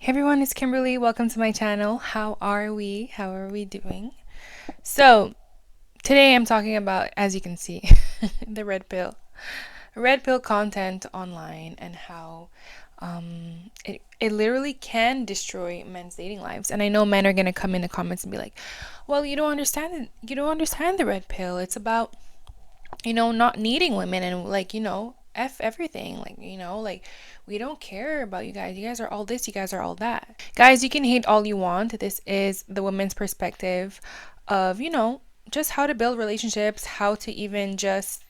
Hey everyone, it's Kimberly. Welcome to my channel. How are we? How are we doing? So, today I'm talking about, as you can see, the red pill. Red pill content online and how it literally can destroy men's dating lives. And I know men are going to come in the comments and be like, well, you don't understand it. You don't understand the red pill. It's about not needing women and F everything. We don't care about you guys. You guys are all this, you guys are all that. Guys, you can hate all you want. This is the woman's perspective of, just how to build relationships, how to even just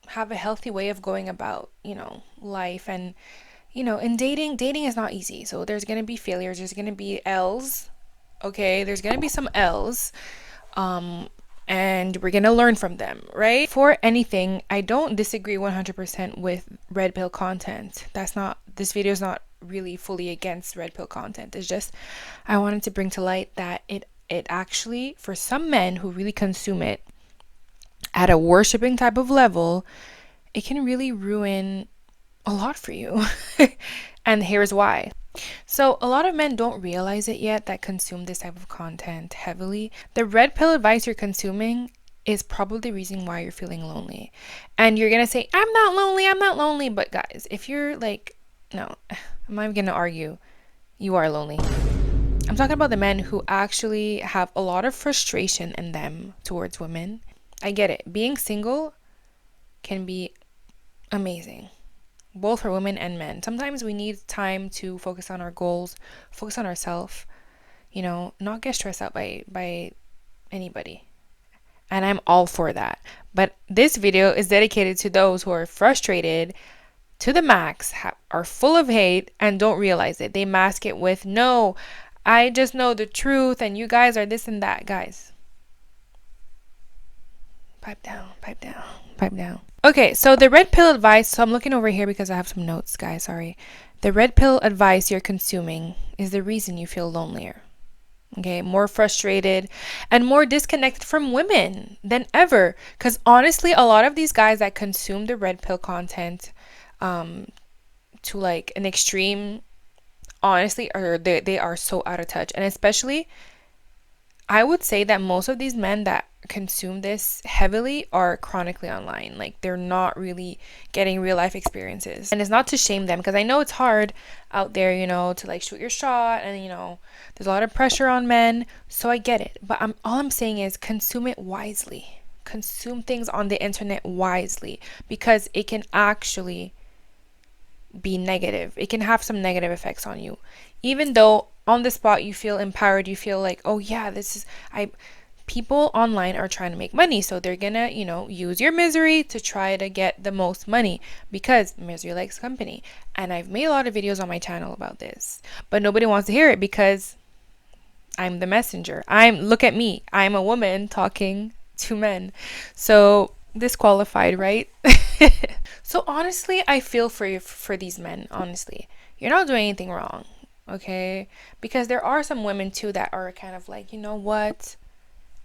have a healthy way of going about, life. And, in dating is not easy. So there's going to be failures, there's going to be L's. Okay, there's going to be some L's. And we're gonna learn from them, right? For anything, I don't disagree 100% with red pill content. This video is not really fully against red pill content. It's just I wanted to bring to light that it actually, for some men who really consume it at a worshiping type of level, it can really ruin a lot for you. And here's why. So, a lot of men don't realize it yet that consume this type of content heavily. The red pill advice you're consuming is probably the reason why you're feeling lonely. And you're going to say, I'm not lonely, I'm not lonely. But guys, if you're like, no, I'm not even going to argue, you are lonely. I'm talking about the men who actually have a lot of frustration in them towards women. I get it. Being single can be amazing, both for women and men. Sometimes we need time to focus on our goals, focus on ourselves, not get stressed out by anybody. And I'm all for that. But this video is dedicated to those who are frustrated to the max, are full of hate, and don't realize it. They mask it with, no, I just know the truth, and you guys are this and that. Guys, pipe down, pipe down, pipe down. Okay, so the red pill advice, so I'm looking over here because I have some notes, guys, sorry. The red pill advice you're consuming is the reason you feel lonelier. Okay, more frustrated and more disconnected from women than ever. Because honestly, a lot of these guys that consume the red pill content to like an extreme, honestly, they are so out of touch. And especially, I would say that most of these men that consume this heavily are chronically online. Like, they're not really getting real life experiences. And it's not to shame them, because I know it's hard out there, to like shoot your shot, and there's a lot of pressure on men. So I get it. But all I'm saying is consume it wisely. Consume things on the internet wisely, because it can actually be negative. It can have some negative effects on you. Even though on the spot you feel empowered, you feel like, oh yeah, people online are trying to make money, so they're gonna, use your misery to try to get the most money, because misery likes company. And I've made a lot of videos on my channel about this, but nobody wants to hear it because I'm the messenger. Look at me. I'm a woman talking to men. So disqualified, right? So honestly, I feel for you, for these men. Honestly, you're not doing anything wrong, okay? Because there are some women too that are kind of like, you know what?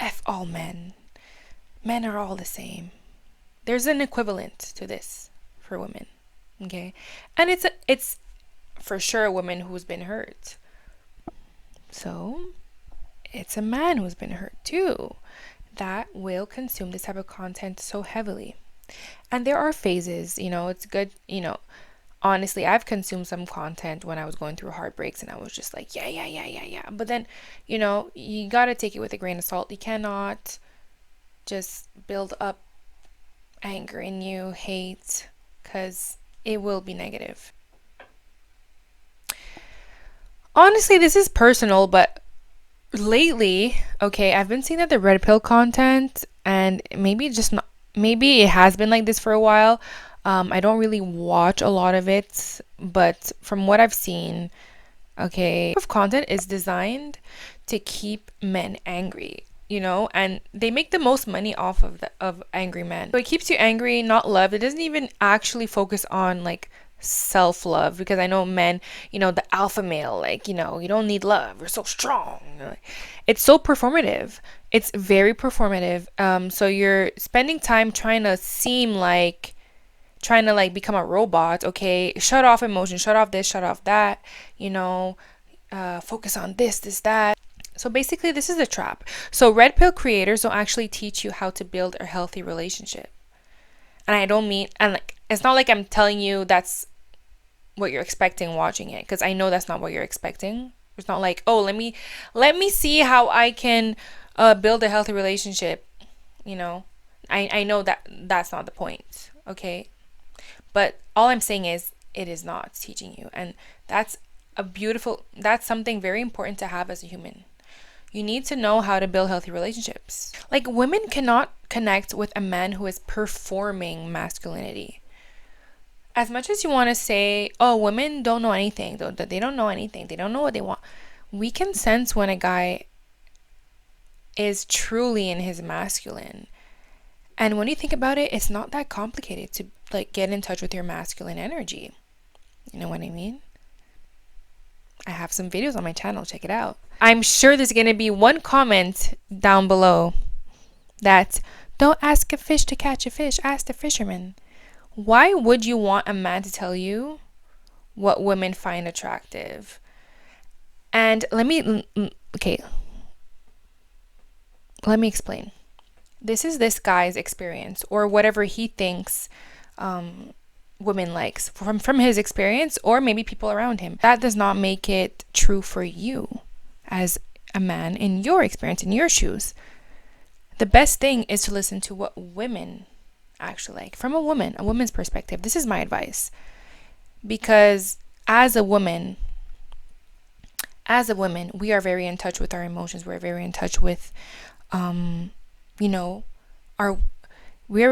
F all men. Men are all the same. There's an equivalent to this for women, okay? And it's for sure a woman who's been hurt. So it's a man who's been hurt too that will consume this type of content so heavily. And there are phases, it's good, honestly, I've consumed some content when I was going through heartbreaks, and I was just like, yeah. But then, you got to take it with a grain of salt. You cannot just build up anger in you, hate, because it will be negative. Honestly, this is personal, but lately, okay, I've been seeing that the red pill content, and maybe it has been like this for a while. I don't really watch a lot of it, but from what I've seen, okay, of content is designed to keep men angry, and they make the most money off of angry men. So it keeps you angry, not loved. It doesn't even actually focus on like self-love, because I know men, the alpha male, like, you don't need love, we're so strong. It's so performative. It's very performative. So you're spending time trying to seem like trying to like become a robot. Okay, shut off emotion, shut off this, shut off that, focus on this, that. So basically, this is a trap. So red pill creators don't actually teach you how to build a healthy relationship. And I don't mean, and like, it's not like I'm telling you that's what you're expecting watching it, because I know that's not what you're expecting. It's not like, oh, let me see how I can build a healthy relationship. I know that that's not the point. Okay, but all I'm saying is it is not teaching you, and that's something very important to have as a human. You need to know how to build healthy relationships. Like, women cannot connect with a man who is performing masculinity. As much as you want to say, oh, women don't know anything, they don't know anything, they don't know what they want, we can sense when a guy is truly in his masculine. And when you think about it, it's not that complicated to like get in touch with your masculine energy. You know what I mean? I have some videos on my channel, check it out. I'm sure there's going to be one comment down below that, don't ask a fish to catch a fish, ask the fisherman. Why would you want a man to tell you what women find attractive? And let me explain. This is this guy's experience, or whatever he thinks women likes from his experience, or maybe people around him. That does not make it true for you as a man in your experience, in your shoes. The best thing is to listen to what women actually like from a woman's perspective. This is my advice, because as a woman, we are very in touch with our emotions. We're very in touch with we're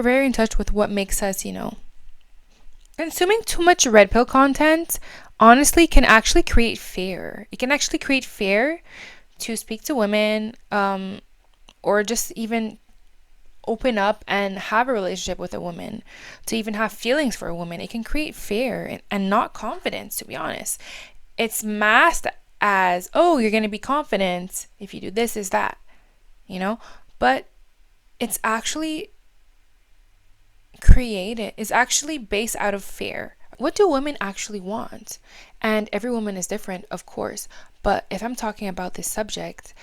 very in touch with what makes us, consuming too much red pill content honestly can actually create fear. It can actually create fear to speak to women, or just even open up and have a relationship with a woman, to even have feelings for a woman. It can create fear and not confidence, to be honest. It's masked as, oh, you're going to be confident if you do this, is that, but it's actually it's actually based out of fear. What do women actually want? And every woman is different, of course, but if I'm talking about this subject,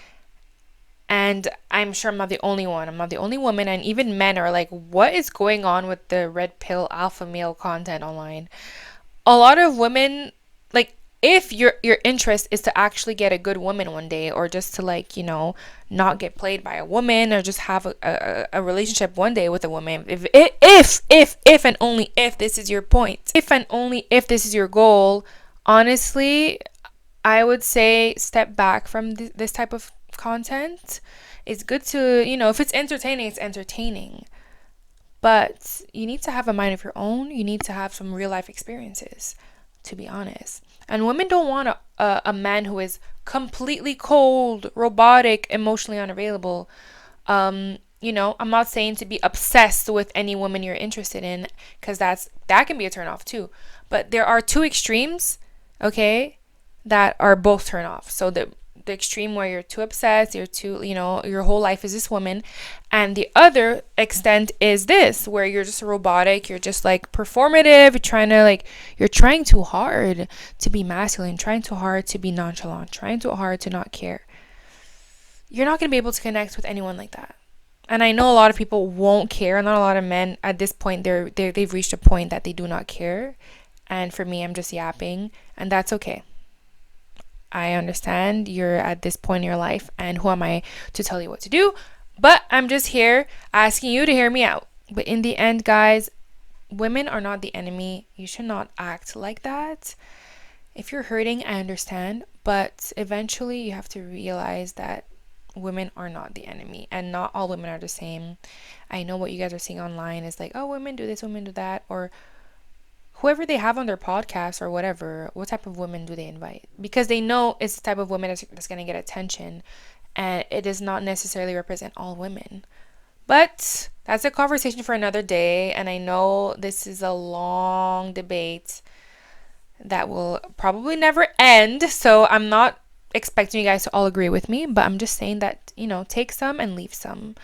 and I'm sure I'm not the only one, I'm not the only woman, and even men are like, what is going on with the red pill alpha male content online? A lot of women, like, if your interest is to actually get a good woman one day, or just to not get played by a woman, or just have a relationship one day with a woman, if and only if this is your point, if and only if this is your goal, honestly, I would say step back from this type of content. It's good to, if it's entertaining, it's entertaining, but you need to have a mind of your own. You need to have some real life experiences, to be honest. And women don't want a man who is completely cold, robotic, emotionally unavailable. I'm not saying to be obsessed with any woman you're interested in, because that can be a turn off too. But there are two extremes, okay, that are both turn off. So the extreme where you're too obsessed, you're too, your whole life is this woman, and the other extent is this, where you're just robotic, you're just like performative, you're trying too hard to be masculine, trying too hard to be nonchalant, trying too hard to not care. You're not going to be able to connect with anyone like that. And I know a lot of people won't care. Not a lot of men at this point, they've reached a point that they do not care. And for me, I'm just yapping, and that's okay. I understand you're at this point in your life, and who am I to tell you what to do? But I'm just here asking you to hear me out. But in the end, guys, women are not the enemy. You should not act like that. If you're hurting, I understand. But eventually, you have to realize that women are not the enemy, and not all women are the same. I know what you guys are seeing online is like, oh, women do this, women do that, or whoever they have on their podcast or whatever, what type of women do they invite? Because they know it's the type of women that's going to get attention, and it does not necessarily represent all women. But that's a conversation for another day, and I know this is a long debate that will probably never end, so I'm not expecting you guys to all agree with me, but I'm just saying that, take some and leave some.